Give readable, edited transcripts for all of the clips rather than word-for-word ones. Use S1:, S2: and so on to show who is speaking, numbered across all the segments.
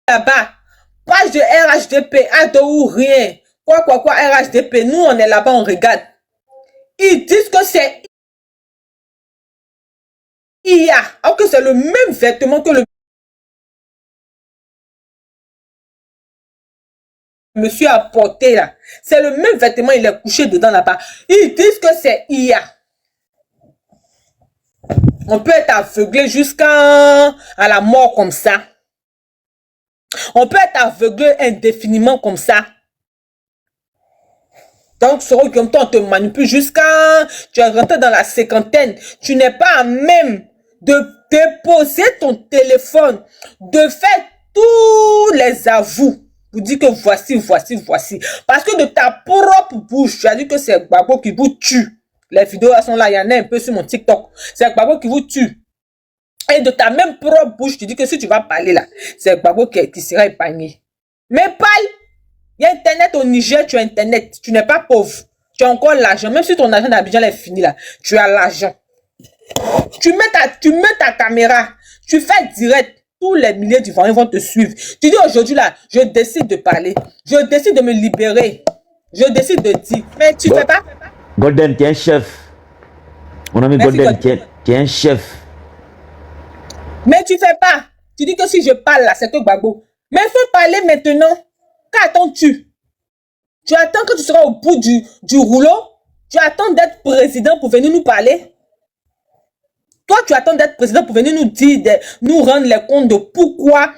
S1: là-bas. Page de RHDP, ado ou rien. Quoi, RHDP. Nous, on est là-bas, on regarde. Ils disent que c'est IA. Alors que c'est le même vêtement que le monsieur a porté là. C'est le même vêtement, il est couché dedans là-bas. Ils disent que c'est IA. On peut être aveuglé jusqu'à la mort comme ça. On peut être aveuglé indéfiniment comme ça. Donc, comme toi, on te manipule jusqu'à... Tu es rentré dans la cinquantaine. Tu n'es pas à même de déposer ton téléphone, de faire tous les aveux. Vous dites que voici. Parce que de ta propre bouche, tu as dit que c'est Gbagbo qui vous tue. Les vidéos sont là, il y en a un peu sur mon TikTok. C'est Gbagbo qui vous tue. Et de ta même propre bouche, tu dis que si tu vas parler là, c'est Gbagbo qui sera épargné. Mais parle. Il y a Internet au Niger, tu as Internet. Tu n'es pas pauvre. Tu as encore l'argent. Même si ton argent d'Abidjan est fini là, tu as l'argent. Tu mets ta caméra. Tu fais direct. Tous les milliers d'Ivoiriens vont te suivre. Tu dis aujourd'hui là, je décide de parler. Je décide de me libérer. Je décide de dire. Mais tu fais pas.
S2: Golden, tu es un chef. Mon ami Golden, tu es un chef.
S1: Mais tu fais pas. Tu dis que si je parle là, c'est que Gbagbo. Mais il faut parler maintenant. Qu'attends-tu? Tu attends que tu seras au bout du rouleau? Tu attends d'être président pour venir nous parler? Toi, tu attends d'être président pour venir nous dire, nous rendre les comptes de pourquoi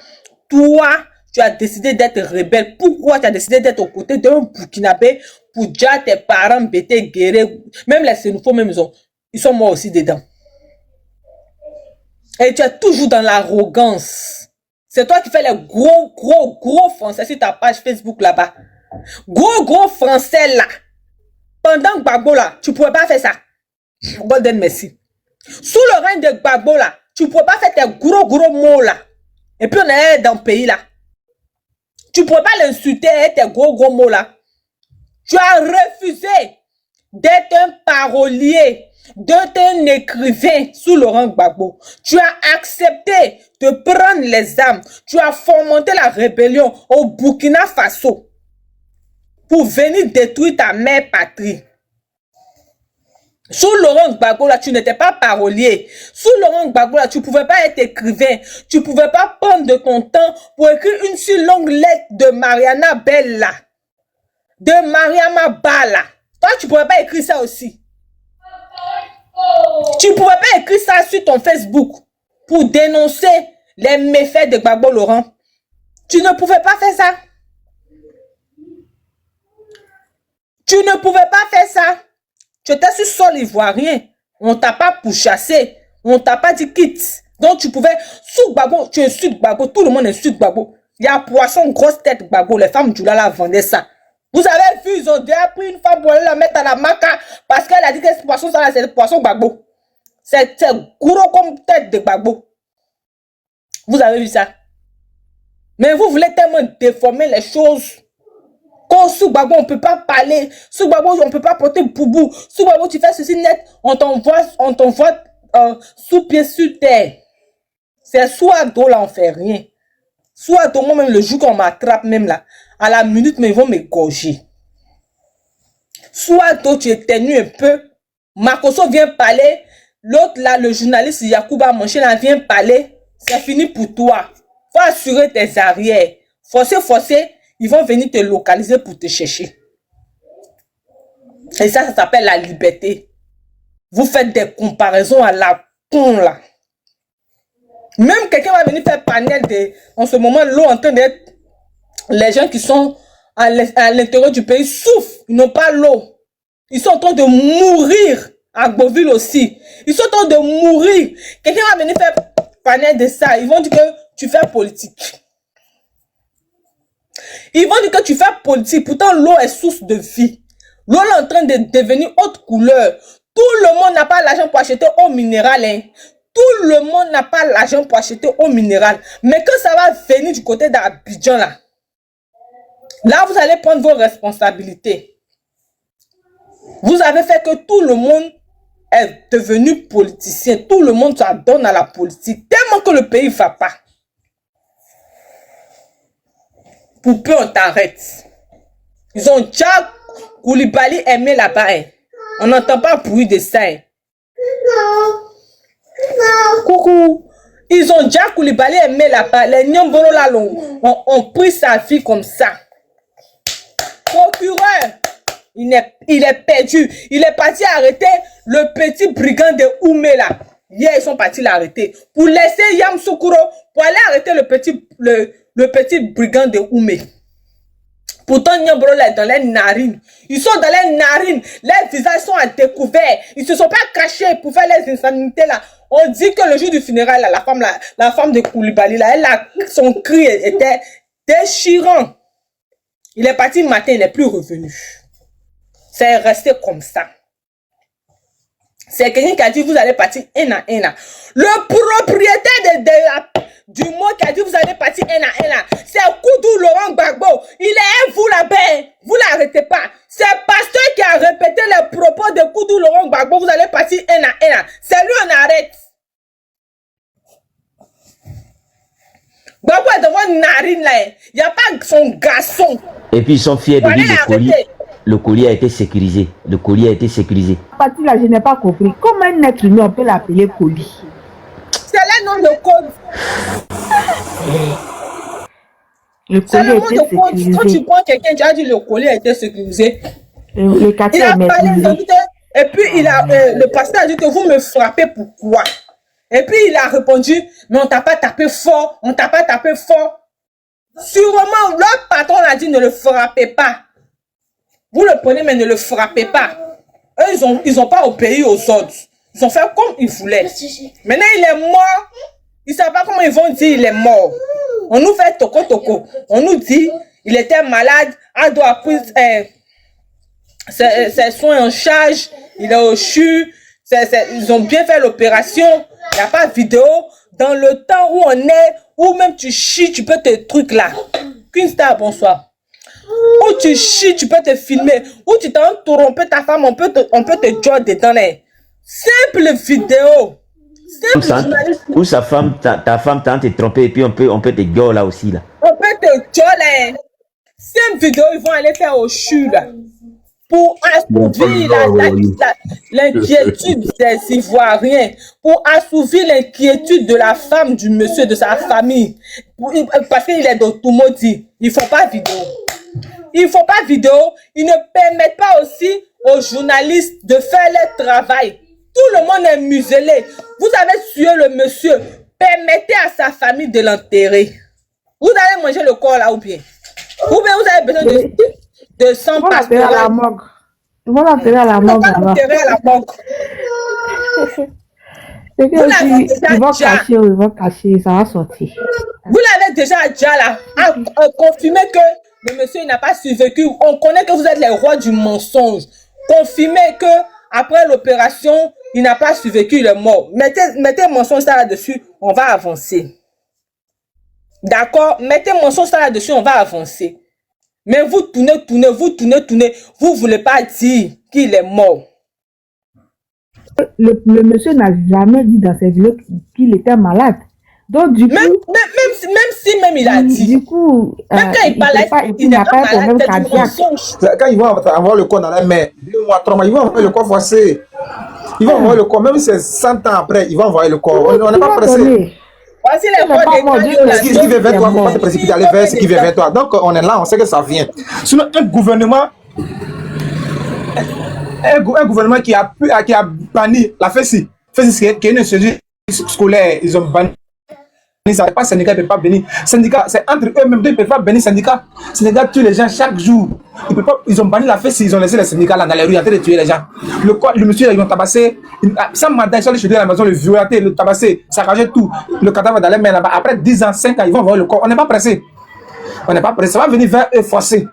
S1: toi, tu as décidé d'être rebelle. Pourquoi tu as décidé d'être aux côtés d'un Burkinabé pour déjà tes parents bêtés, guérir. Même les Sénoufos, même ils sont morts aussi dedans. Et tu es toujours dans l'arrogance. C'est toi qui fais les gros français sur ta page Facebook là-bas. Gros français là. Pendant Gbagbo là, tu pouvais pas faire ça. Golden, merci. Sous le règne de Gbagbo là, tu pouvais pas faire tes gros mots là. Et puis on est dans le pays là. Tu pouvais pas l'insulter avec tes gros mots là. Tu as refusé d'être un parolier, d'être un écrivain sous Laurent Gbagbo. Tu as accepté de prendre les armes. Tu as fomenté la rébellion au Burkina Faso pour venir détruire ta mère patrie. Sous Laurent Gbagbo, là, tu n'étais pas parolier. Sous Laurent Gbagbo, là, tu ne pouvais pas être écrivain. Tu ne pouvais pas prendre de ton temps pour écrire une si longue lettre de Mariana Bella. De Mariama Bala. Toi, tu ne pouvais pas écrire ça aussi. Tu ne pouvais pas écrire ça sur ton Facebook pour dénoncer les méfaits de Gbagbo Laurent. Tu ne pouvais pas faire ça. Tu ne pouvais pas faire ça. Tu étais sur sol ivoirien. On t'a pas pourchassé. On t'a pas dit quitte. Donc tu pouvais, sous Gbagbo, tu insultes Gbagbo. Tout le monde insulte Gbagbo. Il y a poisson, grosse tête Gbagbo. Les femmes du Lala vendaient ça. Vous avez vu, ils ont déjà pris une femme pour aller la mettre à la maca parce qu'elle a dit que ce poisson, ça c'est le poisson Gbagbo. C'est gros comme tête de Gbagbo. Vous avez vu ça? Mais vous voulez tellement déformer les choses. Quand sous Gbagbo, on ne peut pas parler. Sous Gbagbo, on ne peut pas porter boubou. Sous Gbagbo, tu fais ceci net. On t'envoie sous pied sur terre. C'est soit dos là, on fait rien. Soit dos, moi même le jour qu'on m'attrape même là, à la minute, mais ils vont m'égorger. Soit dos, tu éternues un peu. Makoso vient parler. L'autre là, le journaliste Yacouba Manché là, vient parler. C'est fini pour toi. Faut assurer tes arrières. Forcer. Ils vont venir te localiser pour te chercher. Et ça s'appelle la liberté. Vous faites des comparaisons à la con là. Même quelqu'un va venir faire panel en ce moment, l'eau en train d'être... Les gens qui sont à l'intérieur du pays souffrent. Ils n'ont pas l'eau. Ils sont en train de mourir. À Beauville aussi. Ils sont en train de mourir. Quelqu'un va venir faire panel de ça. Ils vont dire que tu fais politique. Ils vont dire que tu fais politique. Pourtant, l'eau est source de vie. L'eau est en train de devenir autre couleur. Tout le monde n'a pas l'argent pour acheter eau minérale. Hein. Tout le monde n'a pas l'argent pour acheter eau minérale. Mais quand ça va venir du côté d'Abidjan, là, vous allez prendre vos responsabilités. Vous avez fait que tout le monde est devenu politicien. Tout le monde s'adonne à la politique. Tellement que le pays ne va pas. pour peu on t'arrête. Ils ont déjà Koulibaly aimé là-bas. Hein. On n'entend pas bruit de ça. Hein. Coucou. Ils ont déjà Koulibaly aimé là-bas. Les Nyambolo là ont pris sa vie comme ça. Procureur, il est perdu. Il est parti arrêter le petit brigand de Oumé là. Hier, ils sont partis l'arrêter. Pour laisser Yam Soukoro, pour aller arrêter le petit brigand de Oumé. Pourtant, Nyambolo là est dans les narines. Ils sont dans les narines. Les visages sont à découvert. Ils se sont pas cachés pour faire les insanités là. On dit que le jour du funérail, là, la femme de Koulibaly, là, son cri était déchirant. Il est parti le matin, il n'est plus revenu. C'est resté comme ça. C'est quelqu'un qui a dit, vous allez partir un à un. Le propriétaire du mot qui a dit, vous allez partir un à un. C'est Koudou Laurent Gbagbo. Il est vous là-bas. Vous ne l'arrêtez pas. C'est le pasteur qui a répété les propos de Koudou Laurent Gbagbo. Vous allez partir un à un. C'est lui, on arrête. Gbagbo est devant une narine là. Il n'y a pas son garçon.
S2: Et puis ils sont fiers de dire le colis a été sécurisé. Le colis a été sécurisé.
S3: Partie là, je n'ai pas compris. Comment un être humain on peut l'appeler colis?
S1: C'est le nom de code.
S3: Le colis a été sécurisé.
S1: Quand tu prends quelqu'un, tu as dit le colis a été sécurisé.
S3: Le quartier est maîtrisé.
S1: Et puis le pasteur a dit que vous me frappez pourquoi? Et puis il a répondu, mais on t'a pas tapé fort, on t'a pas tapé fort. Sûrement, leur patron a dit ne le frappez pas. Vous le prenez, mais ne le frappez pas. Eux, ils ont pas obéi aux ordres. Ils ont fait comme ils voulaient. Maintenant, il est mort. Ils ne savent pas comment ils vont dire il est mort. On nous fait toko. On nous dit il était malade. On doit prendre ses soins en charge. Il est au CHU. Ils ont bien fait l'opération. Il n'y a pas de vidéo. Dans le temps où on est, où même tu chies, tu peux te trucs là. Qu'une star, bonsoir. Où tu chies, tu peux te filmer. Où tu t'as trompé ta femme, on peut te jouer dedans. Simple vidéo.
S2: Où sa femme, ta femme t'a trompé et puis on peut te jouer là aussi là.
S1: On peut te jouer là. Simple vidéo, ils vont aller faire au CHU là. Pour assouvir l'inquiétude des Ivoiriens, pour assouvir l'inquiétude de la femme du monsieur, de sa famille. Parce qu'il est de Toumoudi. Ils ne font pas vidéo. Ils ne font pas vidéo. Ils ne permettent pas aussi aux journalistes de faire leur travail. Tout le monde est muselé. Vous avez tué le monsieur. Permettez à sa famille de l'enterrer. Vous allez manger le corps là ou bien? Ou bien vous avez besoin de 100 passeports.
S3: Ils vont l'enterrer à la morgue.
S1: Ils vont l'enterrer à la morgue.
S3: Ils vont cacher, ça va sortir.
S1: Vous l'avez déjà là, confirmé que le monsieur n'a pas survécu. On connaît que vous êtes les rois du mensonge. Confirmez que après l'opération, il n'a pas survécu, il est mort. Mettez un mensonge là-dessus, on va avancer. D'accord? Mettez un mensonge là-dessus, on va avancer. Mais vous tournez. Vous ne voulez pas dire qu'il est mort.
S3: Le monsieur n'a jamais dit dans ses vidéos qu'il était malade. Donc, du coup...
S1: Même si il a dit.
S3: Du coup...
S1: même quand il parlait, il n'est pas malade, c'est du mensonge.
S4: Quand ils vont avoir le corps dans la main, 2 mois, 3 mois, ils vont envoyer le corps forcé. Ils vont envoyer le corps, même si c'est 100 ans après, ils vont envoyer le corps. On n'est pas pressé.
S1: Voici les voix
S4: ce qui vient vers toi, il ne faut pas te précipiter, aller vers ce qui vient vers toi. Donc, on est là, on sait que ça vient. Sinon, un gouvernement qui a banni la FESI, qui est une institution scolaire, ils ont banni. Ça n'est pas syndicat, ils ne peuvent pas bénir. Syndicat, c'est entre eux-mêmes, ils ne peuvent pas bénir syndicat. Syndicat tue les gens chaque jour. Ils ont banni la FESI, ils ont laissé les syndicats là dans les rues en train de tuer les gens. Le monsieur, ils ont tabassé, sans mandat, ils sont allés chez lui à la maison, le violater, le tabasser, saccager tout. Le cadavre dans les mains là-bas. Après 10 ans, 5 ans, ils vont voir le corps. On n'est pas pressé. On n'est pas pressé. Ça va venir vers eux forcer.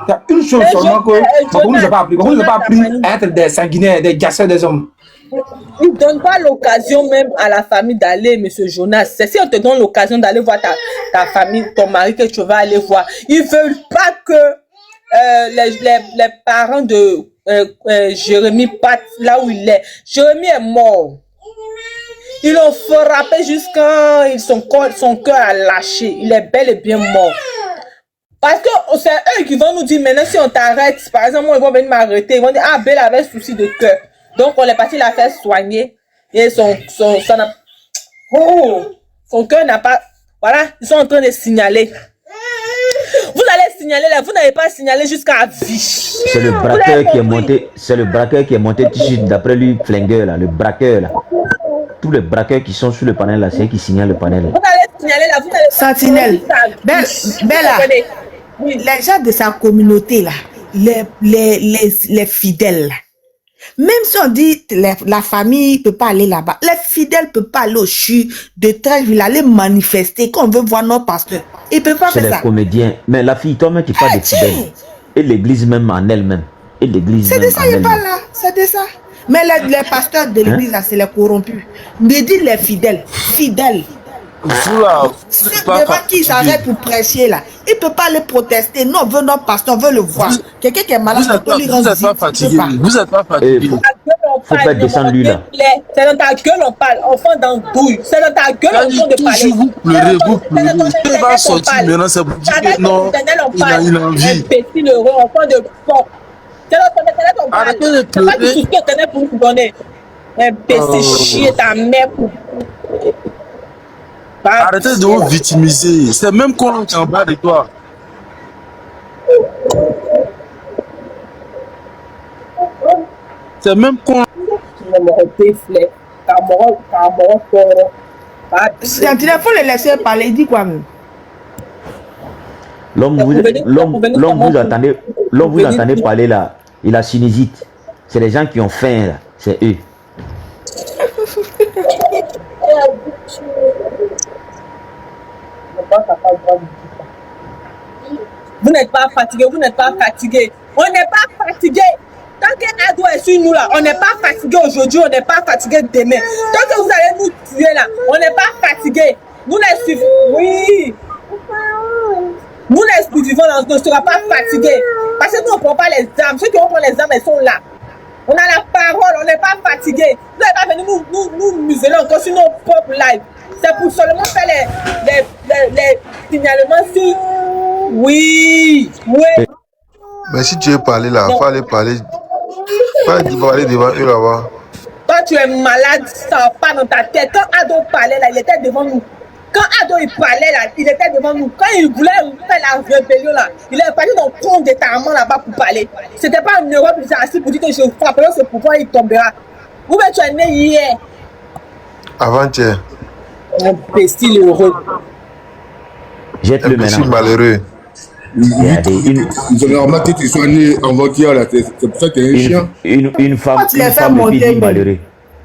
S4: Il y a une chose seulement que on ne nous a pas appris. On ne nous a pas appris à être des sanguinaires, des gasseurs, des hommes.
S1: Ils ne donnent pas l'occasion même à la famille d'aller, M. Jonas. C'est si on te donne l'occasion d'aller voir ta famille, ton mari que tu vas aller voir. Ils ne veulent pas que les parents de Jérémy partent là où il est. Jérémy est mort. Ils l'ont frappé jusqu'à son cœur a lâché. Il est bel et bien mort. Parce que c'est eux qui vont nous dire maintenant si on t'arrête, par exemple, moi, ils vont venir m'arrêter, ils vont dire ah Belle avait souci de cœur. Donc on est parti la faire soigner et son cœur n'a pas. Voilà, ils sont en train de signaler. Vous allez signaler là, vous n'avez pas signalé jusqu'à vie.
S2: C'est le braqueur qui est monté, c'est le braqueur qui est monté tout de suite d'après lui, flingueur là, le braqueur là. Tous les braqueurs qui sont sur le panel là, c'est qui signalent le panel.
S1: Vous allez signaler là, vous allez.
S3: Sentinelle. Bella, les gens de sa communauté là, les fidèles là. Même si on dit la famille peut pas aller là-bas, les fidèles peuvent pas aller au CHU de Trècheville, aller manifester quand on veut voir nos pasteurs. Ils peuvent pas faire ça.
S2: C'est les comédiens. Mais la fille, toi-même, tu parles des fidèles. Et l'église même en elle-même. Et l'église
S3: c'est
S2: même
S3: de ça,
S2: en
S3: il
S2: elle-même.
S3: pas là. C'est de ça. Mais les pasteurs de l'église là, c'est les corrompus. Mais dit les fidèles. Fidèles.
S5: Vous là,
S3: Ceux devant qui s'arrêtent pour prêcher là, il ne peut pas aller protester. Non, on veut notre pasteur, on veut le voir. Quelqu'un qui est malade, on peut lui rendre
S5: vous êtes pas fatigué. Vous n'êtes pas fatigué.
S2: Faut pas descendre lui là.
S1: C'est dans ta gueule on parle, enfant d'andouille. C'est dans ta gueule on de parler.
S5: Vous pleurez, vous pleurez. Il va sortir maintenant, c'est pour dire que non, il a envie.
S1: Imbécile heureux, enfant de porc. C'est dans ton internet on parle.
S5: Arrêtez de
S1: C'est pas du
S5: pleurer.
S1: souci internet pour vous donner. Imbécile, chier ta mère pour.
S5: Arrêtez de vous victimiser. C'est même qu'on est en bas de toi. C'est même qu'on.
S3: Sentinelle, il faut les laisser parler. Il dit quoi même?
S2: L'homme vous entendez parler là, il a sinusite. C'est les gens qui ont faim là, c'est eux.
S1: Vous n'êtes pas fatigué, vous n'êtes pas fatigué. On n'est pas fatigué. Tant qu'un ado est sur nous là, on n'est pas fatigué aujourd'hui, on n'est pas fatigué demain. Tant que vous allez nous tuer là, on n'est pas fatigué. Nous les suivons. Oui. Nous les vivons là, on ne sera pas fatigués. Parce que nous on ne prend pas les armes. Ceux qui vont prendre les armes, elles sont là. On a la parole, on n'est pas fatigué. Vous n'allez pas venir nous museler encore sur nos propres lives. C'est pour seulement faire les signalements sur. Oui, oui.
S6: Mais si tu veux parler là, il faut aller parler. Faut aller devant eux là-bas.
S1: Quand tu es malade, ça va pas dans ta tête. Quand Ado parlait là, il était devant nous. Quand Ado il parlait là, il était devant nous. Quand il voulait faire la rébellion là, il est parti dans le compte d'état-mort là-bas pour parler. C'était pas en Europe, il s'est assis pour dire que je frapperai ce pouvoir, il tombera. Ou bien tu es né hier.
S6: Avant-hier.
S1: Imbécile heureux.
S2: Jette-le
S6: Imbécile
S2: maintenant.
S6: malheureux.
S7: Ils ont remarqué que tu sois né avant-hier là, c'est pour ça qu'il y a un chien.
S2: Une femme,
S3: tu les
S2: une
S3: fais
S2: femme et
S3: monter,
S2: puis il dit
S3: ben.
S2: malheureux.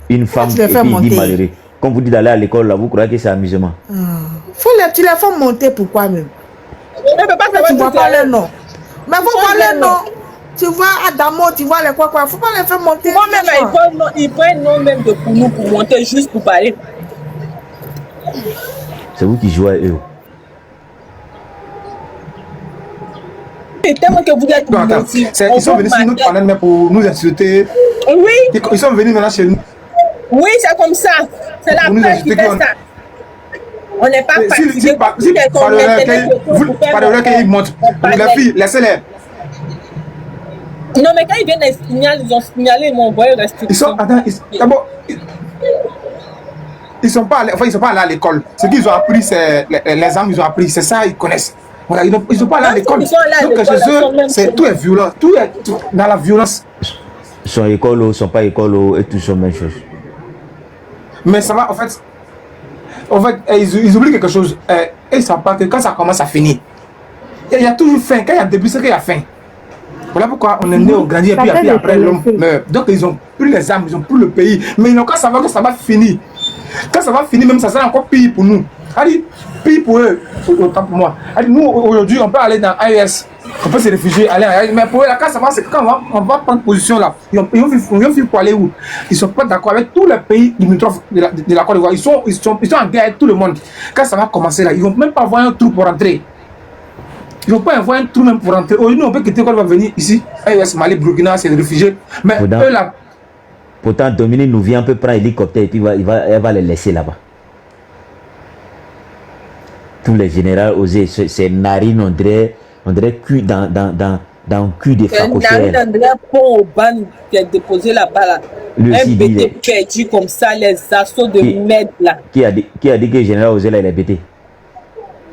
S2: Une femme
S3: tu les
S2: et
S3: fais
S2: puis il dit
S3: monter.
S2: malheureux. Quand vous dites d'aller à l'école là, vous croyez que c'est amusement.
S3: Tu les fais monter pourquoi même?
S1: On ne peut pas savoir
S3: Tu vois
S1: tout
S3: pas
S1: ça.
S3: les noms. Mais faut pas les noms. Tu vois Adamo, tu vois les quoi. Faut pas les faire monter.
S1: Moi-même, il prend un nom même de pour nous pour monter juste pour parler.
S2: C'est vous qui jouez à eux.
S1: C'est tellement que vous êtes
S4: Non, attends,
S1: motivés.
S4: ils sont venus sur notre panel mais pour nous insulter.
S1: Oui,
S4: Ils sont venus maintenant chez nous.
S1: oui, c'est comme ça. C'est la
S4: Vous nous
S1: peur qui
S4: insultez
S1: fait
S4: qu'on-
S1: ça. On n'est pas fatigué.
S4: Par le qu'ils montent. Les filles, laissez-les.
S1: Non, mais quand ils viennent les signaler, ils ont signalé, ils m'ont envoyé restriction.
S4: Ils sont, attends, d'abord, ils sont pas allés à l'école. Ce qu'ils ont appris, c'est les armes, ils ont appris, c'est ça, ils connaissent. Voilà, ils sont pas allés à l'école.
S1: Ils sont allés à
S4: Donc
S1: l'école,
S4: chez
S1: ils sont
S4: eux,
S1: même
S4: c'est tout est violent, tout est dans la violence.
S2: Sont écolo, sont pas écolo et tout sont même chose.
S4: Mais ça va, en fait, ils oublient quelque chose. Et ils savent pas que quand ça commence à finir, il y a toujours faim. Quand il y a début, c'est qu'il y a faim. Voilà pourquoi on est né, on grandit et puis après l'homme meurt. Donc ils ont pris les armes, ils ont pris le pays. Mais ils n'ont qu'à savoir que ça va finir. Quand ça va finir, même ça sera encore pire pour nous. Allez, pire pour eux, autant pour moi. Allez, nous aujourd'hui, on peut aller dans AES, on peut se réfugier, aller. Mais pour eux, là, quand ça va, c'est quand on va prendre position là. Ils ont fait pour aller où? Ils sont pas d'accord avec tous les pays limitrophes de la Côte d'Ivoire. Ils sont en guerre avec tout le monde. Quand ça va commencer là, ils vont même pas avoir un trou pour rentrer. Ils ne vont pas avoir un trou même pour rentrer. Aujourd'hui, on peut quitter quand on va venir ici. AES, Mali, Burkina, c'est des réfugiés. Mais
S2: Pourtant,
S4: eux là.
S2: Pourtant, Dominique nous vient un peu prendre l'hélicoptère et puis elle va les laisser là-bas. Tous les généraux osés, ces narines, on dirait on dirait cul dans le cul des facochères.
S1: Un pont au ban qui est déposé là-bas là. Un BT perdu comme ça, les assauts de merde là.
S2: Qui a dit que le général Osé là il est bêté?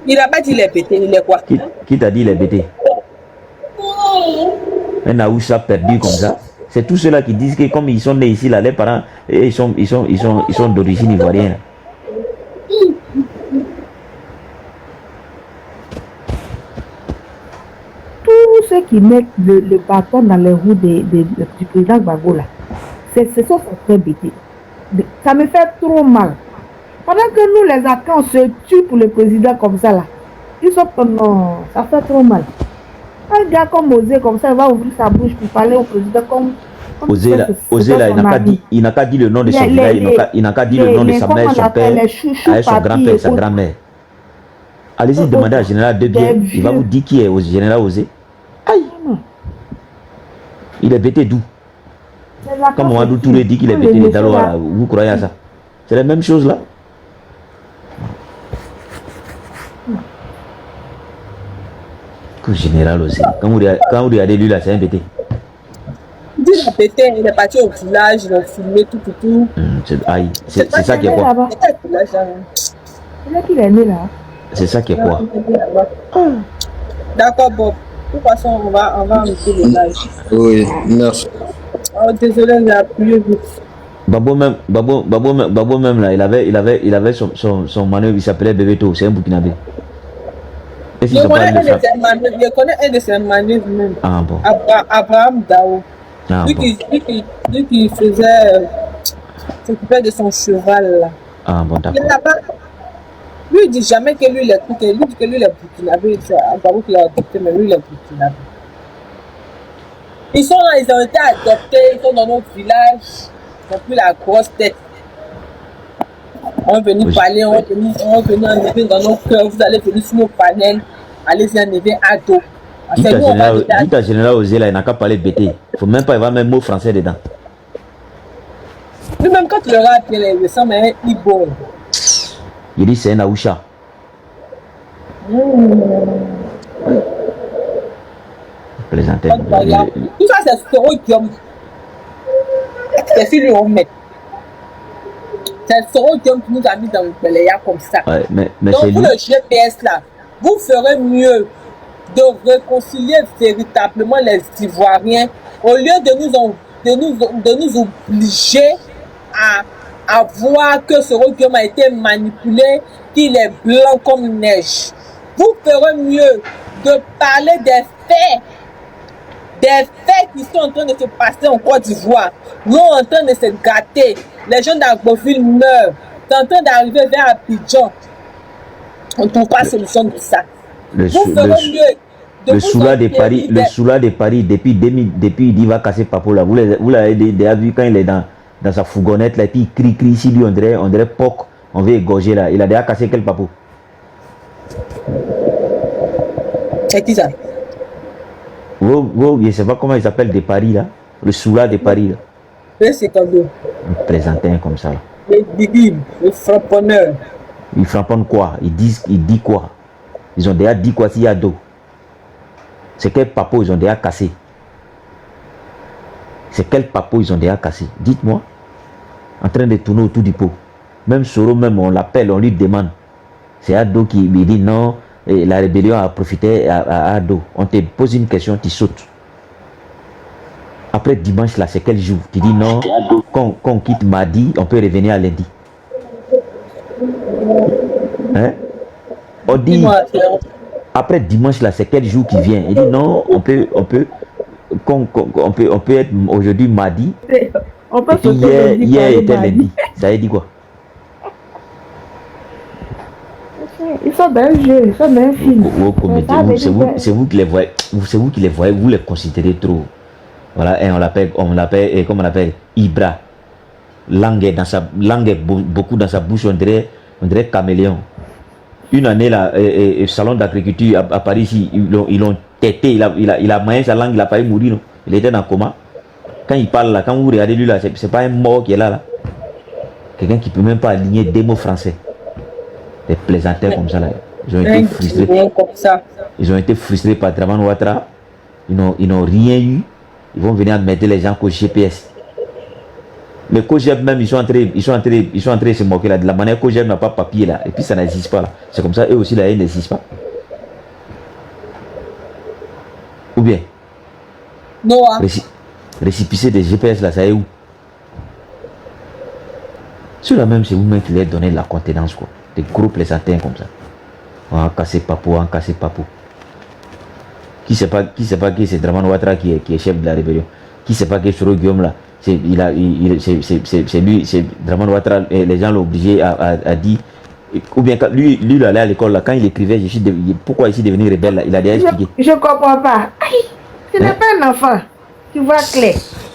S1: Il n'a pas dit il est bêté, il est quoi?
S2: Qui t'a dit il est bêté? Un Aoussa perdu comme ça. C'est tous ceux-là qui disent que comme ils sont nés ici là, les parents ils sont d'origine ivoirienne.
S3: Tous ceux qui mettent le bâton dans les roues du président Gbagbo là, ce sont très bêtés. Ça me fait trop mal. Pendant que nous les Africains on se tue pour le président comme ça là, ils sont non, ça fait trop mal. Un gars comme Osé comme ça, il va ouvrir sa bouche pour parler au président comme
S2: Osé là, il n'a qu'à dire le nom de son village, il n'a qu'à dire le nom de sa mère, son père, avec son grand-père, sa grand-mère. Allez-y demander à Général Debier, il va vous dire qui est au Général Osé. Aïe! Il est bêté d'où? Comme Mamadou Touré dit qu'il est bêté des Dalois, vous croyez à ça? C'est la même chose là. Que Général Osé, quand vous regardez lui là, c'est un bêté.
S1: Il dit la bêté, il est parti au village, il a filmé tout.
S2: C'est ça qui est quoi?
S3: C'est là qu'il est né là.
S2: C'est ça qui est quoi?
S1: D'accord, Bob. De toute façon, on va arrêter le live.
S7: Oui, merci.
S1: Oh, désolé, il a appuyé vite.
S2: Babo même là, il avait son manœuvre, il s'appelait Bebeto, c'est un Burkinabé.
S1: Je connais un de ses manœuvres même.
S2: Ah bon.
S1: Abraham Dao.
S2: Ah,
S1: lui,
S2: bon.
S1: qui faisait s'occupait de son cheval là.
S2: Ah bon, d'accord.
S1: Lui il dit jamais que lui il est truqué. Lui dit que lui il est burkinabé. C'est Abraham qui l'a adopté, mais lui il est burkinabé. Ils sont là, ils ont été adoptés, ils sont dans notre village. Ils n'ont plus la grosse tête. On est venu parler, on est venu enlever dans nos cœurs. Vous allez venir sur nos panels, allez-y enlever à dos.
S2: Dites à Général Osé là, il n'a qu'à parler de BT. Faut même pas y avoir même mot français dedans.
S1: Lui-même quand tu le regardes, il ressemble à un Igbo.
S2: Il dit c'est un Aoucha. Plaisantais.
S1: Tout ça c'est Soro-Diom. C'est sur lui on met. C'est Soro-Diom qui nous a mis dans le Péléa comme ça.
S2: Ouais, mais
S1: donc pour le GPS là, vous ferez mieux de réconcilier véritablement les Ivoiriens au lieu de nous obliger à voir que ce Soro-Diom a été manipulé, qu'il est blanc comme neige. Vous ferez mieux de parler des faits qui sont en train de se passer en Côte d'Ivoire. Nous sommes en train de se gâter. Les gens d'Agboville meurent. C'est en train d'arriver vers Abidjan. On ne trouve pas de solution de ça.
S2: Le Soula de Paris, depuis il va casser Papo là. Vous l'avez déjà vu quand il est dans sa fourgonnette là, et puis il crie ici, lui on dirait POC, on veut égorger là. Il a déjà cassé quel Papo?
S1: C'est qui ça?
S2: Je ne sais pas comment il s'appelle de Paris là. Le Soula de Paris là.
S1: C'est comme lui.
S2: Un plaisantin comme ça là.
S1: Les bibimes, les frapponneurs.
S2: Ils frapponnent quoi? Ils disent quoi? Ils ont déjà dit quoi s'il y a d'eau? C'est quel Papo ils ont déjà cassé? C'est quel Papo ils ont déjà cassé? Dites-moi. En train de tourner autour du pot. Même Soro, même on l'appelle, on lui demande. C'est Ado qui lui dit non, et la rébellion a profité à Ado. On te pose une question, tu sautes. Après dimanche là, c'est quel jour? Tu dis non, quand on quitte mardi, on peut revenir à lundi. Hein? On dit, après dimanche là, c'est quel jour qui vient? Il dit non, on peut être aujourd'hui mardi.
S3: On peut
S2: et puis hier était lundi. Ça veut dire quoi?
S3: Ils sont dans un jeu, ils sont dans un film.
S2: C'est vous qui les voyez, vous les considérez trop. Voilà, et on l'appelle Ibra. Langue est beaucoup dans sa bouche, on dirait caméléon. Une année là, au salon d'agriculture à Paris ici, ils l'ont tété, il a moyen sa langue, il a failli mourir, non? Il était dans le coma. Quand il parle là, quand vous regardez lui là, c'est pas un mort qui est là. Quelqu'un qui peut même pas aligner des mots français. Des plaisantins comme ça là. Ils ont été frustrés.
S1: Comme ça.
S2: Ils ont été frustrés par Draman Ouattara. Ils n'ont rien eu. Ils vont venir mettre les gens qu'au GPS. Les COGEP même, ils sont en train de se moquer là. De la manière COGEP n'a pas papier là. Et puis ça n'existe pas là. C'est comme ça, eux aussi là, ils n'existent pas. Ou bien
S1: Non.
S2: Récipicé des GPS là, ça est où? Ceux-là même, c'est vous-même qui leur donnez la contenance quoi. Des gros plaisantins comme ça. On a cassé Papo, on a cassé Papo. Qui sait pas que c'est Draman Ouattara qui est chef de la rébellion. Qui sait pas que Soro Guillaume là, c'est lui, c'est Draman Ouattara, les gens l'ont obligé à dire. Ou bien lui il allait à l'école là, quand il écrivait pourquoi ici devenir rebelle là, il a déjà expliqué.
S3: Je comprends pas. Aïe, ce n'est pas un enfant. Tu vois clair.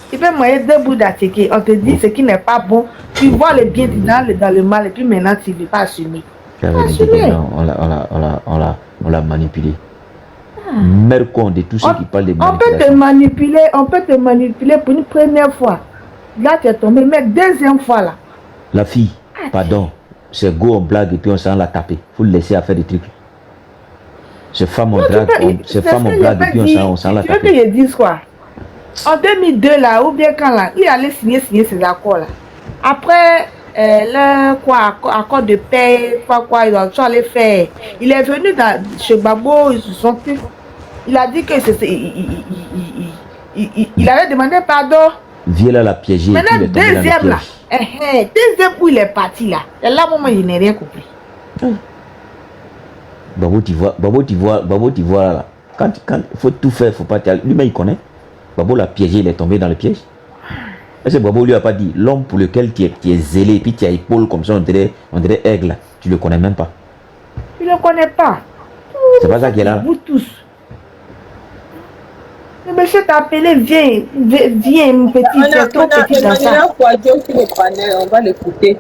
S3: Tu peux moyer deux bouts d'article. On te dit ce qui n'est pas bon. Tu vois le bien dans le mal et puis maintenant tu ne veux pas assumer.
S2: On l'a manipulé. Mère con de tous ceux qui parlent de
S3: manipulation. On peut te manipuler pour une première fois. Là tu es tombé, mais deuxième fois là.
S2: La fille, pardon, c'est go on blague et puis on s'en l'a tapé. Faut le laisser à faire des trucs. C'est femme on blague et puis on s'en l'a tapé.
S3: Tu veux que je dise quoi? En 2002 là, ou bien quand là, il allait signer ces accords là. Après accord de paix, quoi, ils ont allé faire. Il est venu chez Babo, ils se sont plus. Il a dit que il avait demandé pardon.
S2: Viens l'a piégé.
S3: Maintenant, deuxième là. Deuxième où il est parti là. Et là, moi, je n'ai rien compris.
S2: Babo, tu vois là. Quand il faut tout faire, faut pas. Lui-même, il connaît. Babo l'a piégé, il est tombé dans le piège. Est-ce que Babo lui a pas dit l'homme pour lequel tu es zélé, puis tu as épaule comme ça, on dirait aigle, tu le connais même pas.
S3: Tu le connais pas.
S2: C'est pas ça qui est là.
S3: Vous tous. Le monsieur t'a appelé, viens, mon petit.
S1: On va l'écouter.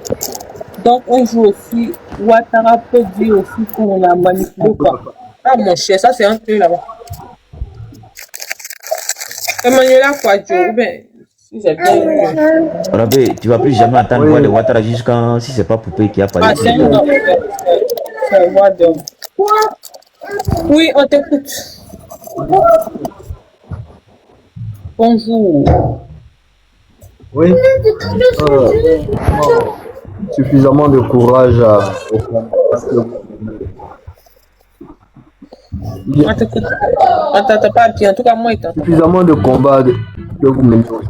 S1: Donc, un jour aussi, Ouattara peut dire aussi qu'on a manipulé quoi. Ah, mon cher, ça c'est un truc là-bas. Emmanuela Kouadio, ben, si c'est bien.
S2: Rabé, tu vas plus jamais entendre voir de Ouattara jusqu'à si c'est pas Poupée qui a parlé.
S1: Ah, c'est un homme. C'est voix d'homme. Oui, on t'écoute. Bonjour.
S8: Oui. Suffisamment de courage
S1: On t'écoute. On t'entend pas bien. En tout cas, moi, il t'entend.
S8: Suffisamment de combats que vous menez aujourd'hui.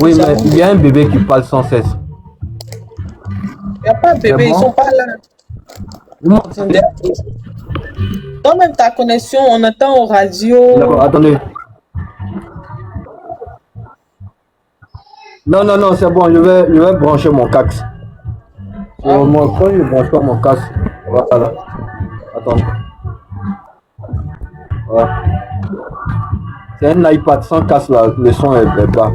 S8: Oui, mais il y a un bébé qui parle sans cesse.
S1: Il n'y a pas de bébé, ils sont pas là. Dans même ta connexion, on entend au radio.
S8: D'accord, attendez. Non, c'est bon, je vais brancher mon casque. Quand je branche pas mon casque, voilà. Attends. Voilà. C'est un iPad sans casque là, le son est bas.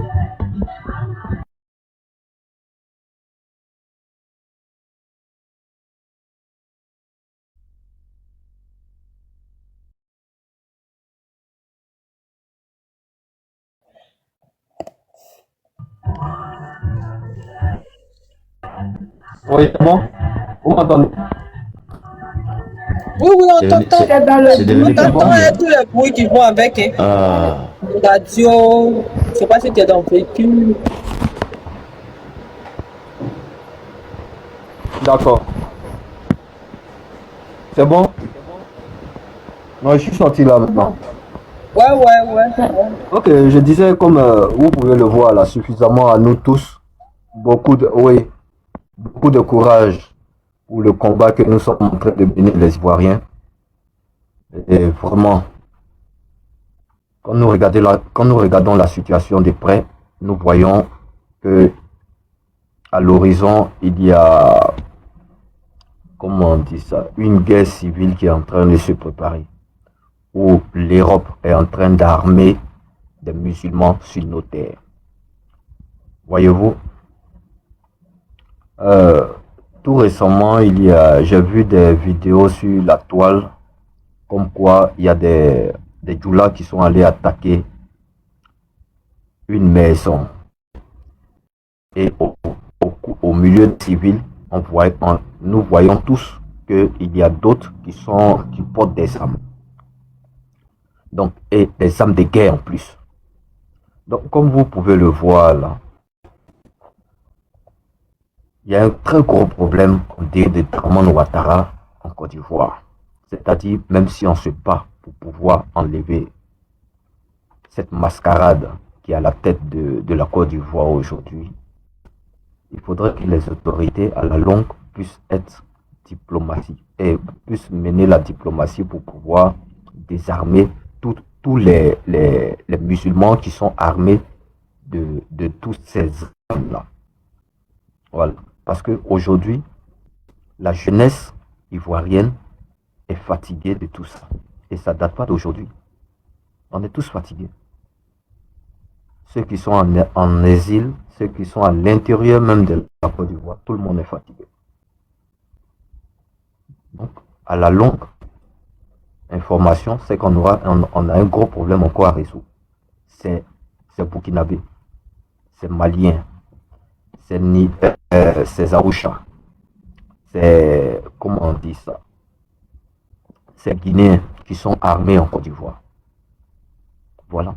S8: Oui, c'est bon? Vous m'entendez?
S1: Oui, on t'entend. On t'entend tous les bruits qui vont avec. Hein. Radio, je ne sais pas si tu es dans le véhicule.
S8: D'accord. C'est bon? Non, je suis sorti là maintenant.
S1: Ouais.
S8: Ok, je disais comme vous pouvez le voir là, suffisamment à nous tous, beaucoup de courage pour le combat que nous sommes en train de mener les Ivoiriens. Et vraiment, quand nous regardons la situation de près, nous voyons que à l'horizon, il y a, comment on dit ça, une guerre civile qui est en train de se préparer, où l'Europe est en train d'armer des musulmans sur nos terres. Voyez-vous, tout récemment, j'ai vu des vidéos sur la toile, comme quoi il y a des djoulas qui sont allés attaquer une maison. Et au milieu civil, on nous voyons tous qu'il y a d'autres qui portent des armes. Donc, et des armes de guerre en plus. Donc, comme vous pouvez le voir là, il y a un très gros problème de Dramane Ouattara en Côte d'Ivoire. C'est-à-dire, même si on se bat pour pouvoir enlever cette mascarade qui est à la tête de la Côte d'Ivoire aujourd'hui, il faudrait que les autorités à la longue puissent être diplomatie et puissent mener la diplomatie pour pouvoir désarmer tous les musulmans qui sont armés de toutes ces armes-là. Voilà. Parce qu'aujourd'hui, la jeunesse ivoirienne est fatiguée de tout ça. Et ça ne date pas d'aujourd'hui. On est tous fatigués. Ceux qui sont en exil, ceux qui sont à l'intérieur même de la Côte d'Ivoire, tout le monde est fatigué. Donc, à la longue, information, c'est qu'on on a un gros problème encore à résoudre. C'est Burkinabé, c'est Malien, c'est Zaroucha, c'est, comment on dit ça, c'est Guinéens qui sont armés en Côte d'Ivoire. Voilà.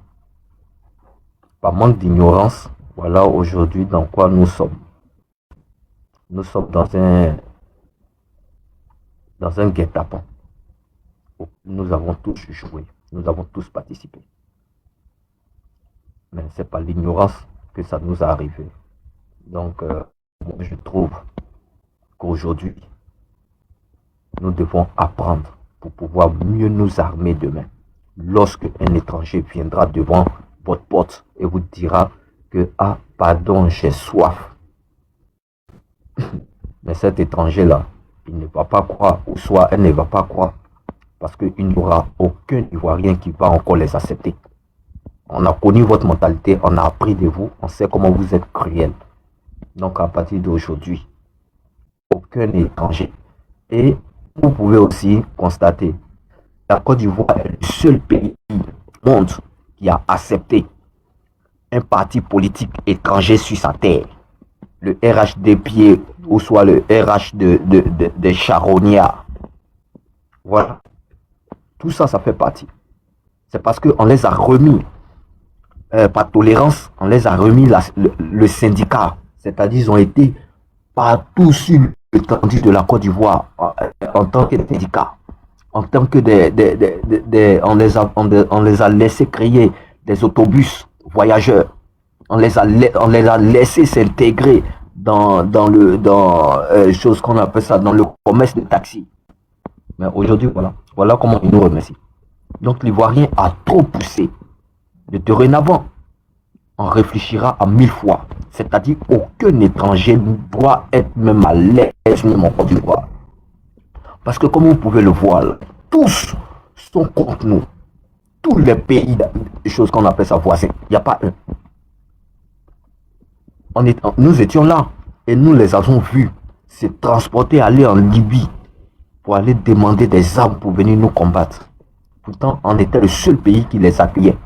S8: Par manque d'ignorance, voilà aujourd'hui dans quoi nous sommes. Nous sommes dans un guet-apens. Nous avons tous joué, nous avons tous participé. Mais ce n'est pas l'ignorance que ça nous a arrivé. Donc, je trouve qu'aujourd'hui, nous devons apprendre pour pouvoir mieux nous armer demain. Lorsque un étranger viendra devant votre porte et vous dira que, ah, pardon, j'ai soif. Mais cet étranger-là, il ne va pas croire, ou soit elle ne va pas croire, parce qu'il n'y aura aucun Ivoirien qui va encore les accepter. On a connu votre mentalité, on a appris de vous, on sait comment vous êtes cruel. Donc à partir d'aujourd'hui, aucun étranger. Et vous pouvez aussi constater, la Côte d'Ivoire est le seul pays du monde qui a accepté un parti politique étranger sur sa terre. Le RH des pieds, ou soit le RH des charognards. Voilà. Tout ça, ça fait partie. C'est parce qu'on les a remis, par tolérance, on les a remis le syndicat. C'est-à-dire ils ont été partout sur l'étendue de la Côte d'Ivoire en tant que syndicat. En tant que on les a laissé créer des autobus voyageurs. On les a laissés s'intégrer dans chose qu'on appelle ça, dans le commerce de taxi. Mais aujourd'hui, voilà comment ils nous remercient. Donc l'Ivoirien a trop poussé. De dorénavant, on réfléchira à 1000 fois. C'est-à-dire aucun étranger ne doit être même à l'aise même en Côte d'Ivoire. Parce que comme vous pouvez le voir, là, tous sont contre nous. Tous les pays, des choses qu'on appelle ça voisins, il n'y a pas un. Nous étions là et nous les avons vus se transporter, aller en Libye pour aller demander des armes pour venir nous combattre. Pourtant, on était le seul pays qui les accueillait.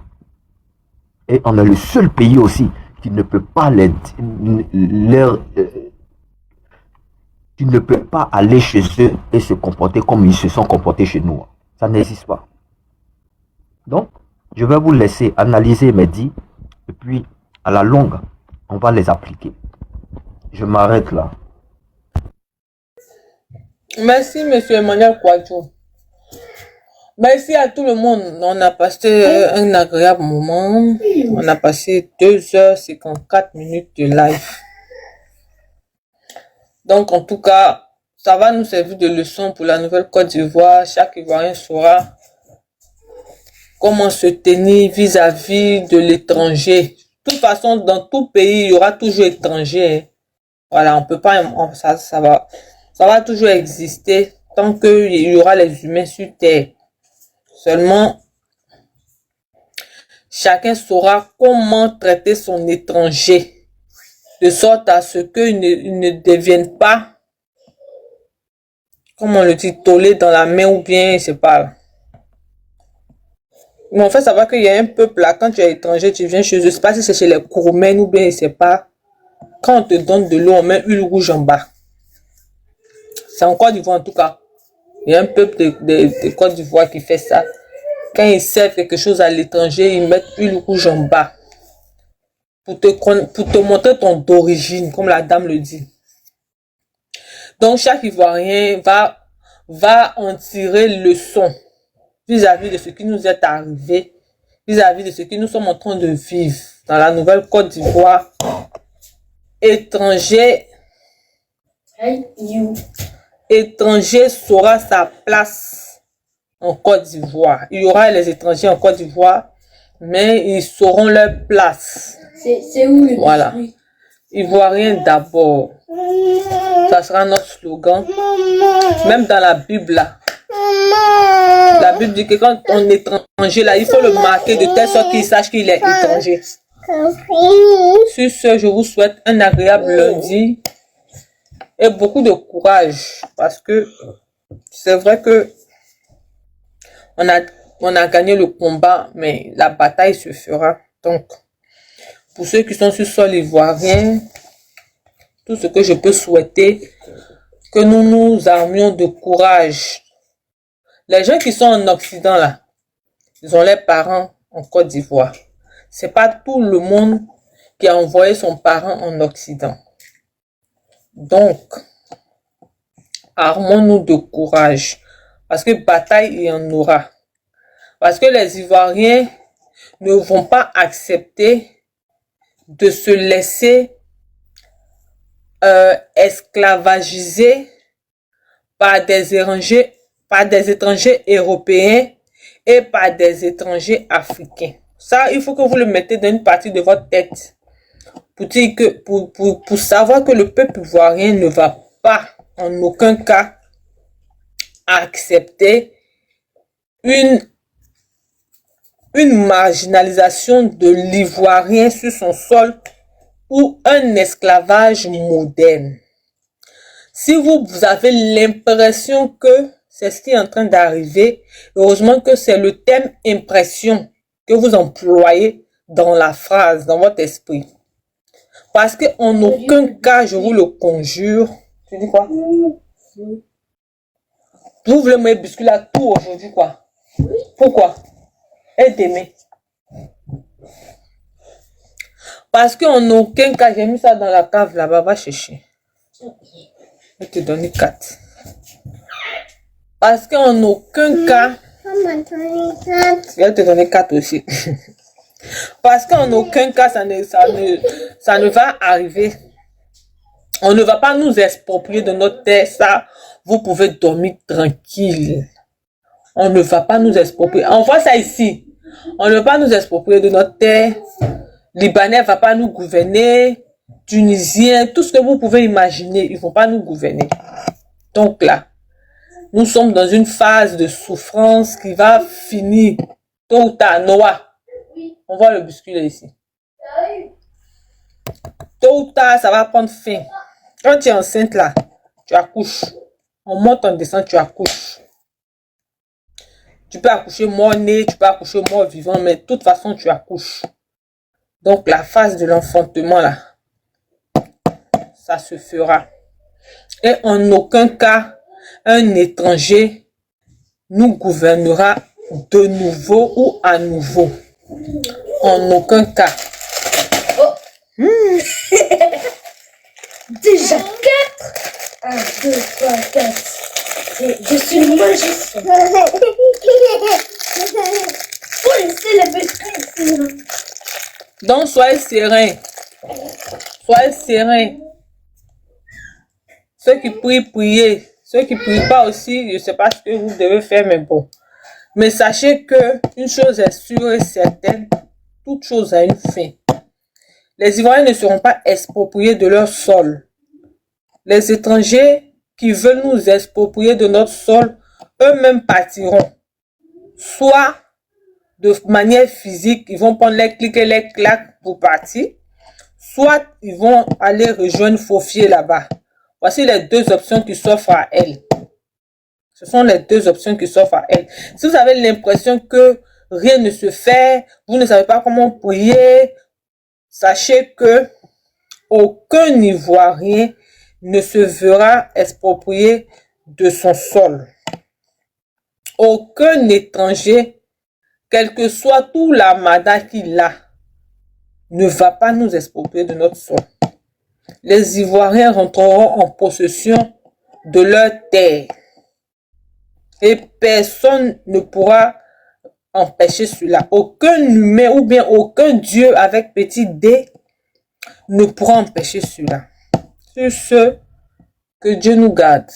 S8: Et on est le seul pays aussi qui ne peut pas qui ne peut pas aller chez eux et se comporter comme ils se sont comportés chez nous. Ça n'existe pas. Donc, je vais vous laisser analyser mes dits et puis à la longue, on va les appliquer. Je m'arrête là.
S1: Merci, monsieur Emmanuel Kouadjou. Merci à tout le monde. On a passé un agréable moment. On a passé 2h54 de live. Donc, en tout cas, ça va nous servir de leçon pour la nouvelle Côte d'Ivoire. Chaque Ivoirien saura comment se tenir vis-à-vis de l'étranger. De toute façon, dans tout pays, il y aura toujours étranger. Voilà, on peut pas, ça va toujours exister tant qu'il y aura les humains sur terre. Seulement, chacun saura comment traiter son étranger, de sorte à ce qu'il ne devienne pas, comme on le dit, tollé dans la main ou bien, je sais pas. Mais en fait, ça va qu'il y a un peuple là, quand tu es étranger, tu viens chez eux, je sais pas si c'est chez les Kourmènes ou bien, je sais pas. Quand on te donne de l'eau, on met huile rouge en bas. C'est en Côte d'Ivoire en tout cas. Il y a un peuple de Côte d'Ivoire qui fait ça. Quand ils servent quelque chose à l'étranger, ils mettent huile rouge en bas. Pour te montrer ton d'origine, comme la dame le dit. Donc, chaque Ivoirien va en tirer leçon vis-à-vis de ce qui nous est arrivé, vis-à-vis de ce que nous sommes en train de vivre dans la nouvelle Côte d'Ivoire. Étranger saura sa place en Côte d'Ivoire. Il y aura les étrangers en Côte d'Ivoire, mais ils sauront leur place.
S9: C'est où le
S1: Voilà.
S9: biscuit?
S1: Ivoirien d'abord. Ça sera notre slogan. Même dans la Bible, là. La Bible dit que quand on est étranger, là, il faut le marquer de telle sorte qu'il sache qu'il est étranger. Sur ce, je vous souhaite un agréable lundi et beaucoup de courage parce que c'est vrai que on a gagné le combat, mais la bataille se fera. Donc, pour ceux qui sont sur sol ivoirien, tout ce que je peux souhaiter, que nous nous armions de courage. Les gens qui sont en Occident là, ils ont leurs parents en Côte d'Ivoire. C'est pas tout le monde qui a envoyé son parent en Occident. Donc, armons-nous de courage. Parce que bataille, il y en aura. Parce que les Ivoiriens ne vont pas accepter de se laisser esclavagiser par des étrangers européens et par des étrangers africains. Ça, il faut que vous le mettez dans une partie de votre tête. Pour dire que, pour savoir que le peuple ivoirien ne va pas, en aucun cas, accepter une marginalisation de l'ivoirien sur son sol ou un esclavage moderne. Si vous avez l'impression que c'est ce qui est en train d'arriver, heureusement que c'est le terme impression que vous employez dans la phrase, dans votre esprit. Parce qu'en aucun cas, je vous le conjure. Tu dis quoi? Vous voulez me biscuit là tout aujourd'hui, quoi? Pourquoi? Aidez-moi. Parce qu'en aucun cas, j'ai mis ça dans la cave là-bas, va chercher. Je vais te donner 4. Parce qu'en aucun cas, je vais te donner 4 aussi. Parce qu'en aucun cas, ça ne va arriver. On ne va pas nous exproprier de notre terre. Ça, vous pouvez dormir tranquille. On ne va pas nous exproprier. On voit ça ici. On ne va pas nous exproprier de notre terre. Libanais ne va pas nous gouverner. Tunisien, tout ce que vous pouvez imaginer, ils ne vont pas nous gouverner. Donc là, nous sommes dans une phase de souffrance qui va finir tôt ou tard. Noah, on voit le biscuit là ici. Tôt ou tard, ça va prendre fin. Quand tu es enceinte là, tu accouches. On monte, on descend, tu accouches. Tu peux accoucher mort-né, tu peux accoucher mort-vivant, mais de toute façon, tu accouches. Donc, la phase de l'enfantement là, ça se fera. Et en aucun cas, un étranger nous gouvernera de nouveau ou à nouveau. En aucun cas.
S9: Oh. Déjà 4. 1, 2, 3, 4. Je suis une magicienne. Faut laisser les biscuits.
S1: Donc, soyez serein. Soyez serein. Ceux qui prient, priez. Ceux qui ne prient pas aussi, je ne sais pas ce que vous devez faire, mais bon. Mais sachez que une chose est sûre et certaine, toute chose a une fin. Les Ivoiriens ne seront pas expropriés de leur sol. Les étrangers qui veulent nous exproprier de notre sol, eux-mêmes partiront. Soit de manière physique, ils vont prendre les clics et les claques pour partir. Soit ils vont aller rejoindre Fofier là-bas. Voici les deux options qui s'offrent à elle. Ce sont les deux options qui s'offrent à elle. Si vous avez l'impression que rien ne se fait, vous ne savez pas comment prier, sachez que aucun Ivoirien ne se verra exproprié de son sol. Aucun étranger, quel que soit tout l'armada qu'il a, ne va pas nous exproprier de notre sol. Les Ivoiriens rentreront en possession de leur terre. Et personne ne pourra empêcher cela. Aucun humain ou bien aucun Dieu avec petit D ne pourra empêcher cela. Sur ce, que Dieu nous garde.